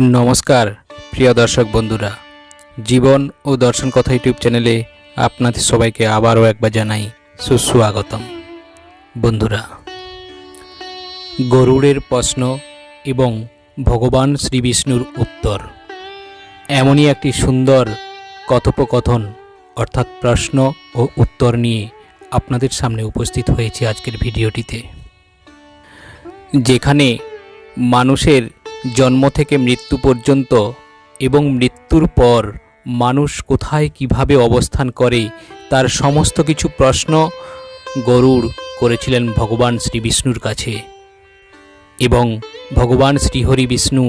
নমস্কার প্রিয় দর্শক বন্ধুরা, জীবন ও দর্শন কথা ইউটিউব চ্যানেলে আপনাদের সবাইকে আবারও একবার জানাই সুস্বাগতম। বন্ধুরা, গরুড়ের প্রশ্ন এবং ভগবান শ্রী বিষ্ণুর উত্তর, এমনই একটি সুন্দর কথোপকথন অর্থাৎ প্রশ্ন ও উত্তর নিয়ে আপনাদের সামনে উপস্থিত হয়েছে আজকের ভিডিওটিতে, যেখানে মানুষের জন্ম থেকে মৃত্যু পর্যন্ত এবং মৃত্যুর পর মানুষ কোথায় কিভাবে অবস্থান করে তার সমস্ত কিছু প্রশ্ন গরুড় করেছিলেন ভগবান শ্রী বিষ্ণুর কাছে, এবং ভগবান শ্রীহরি বিষ্ণু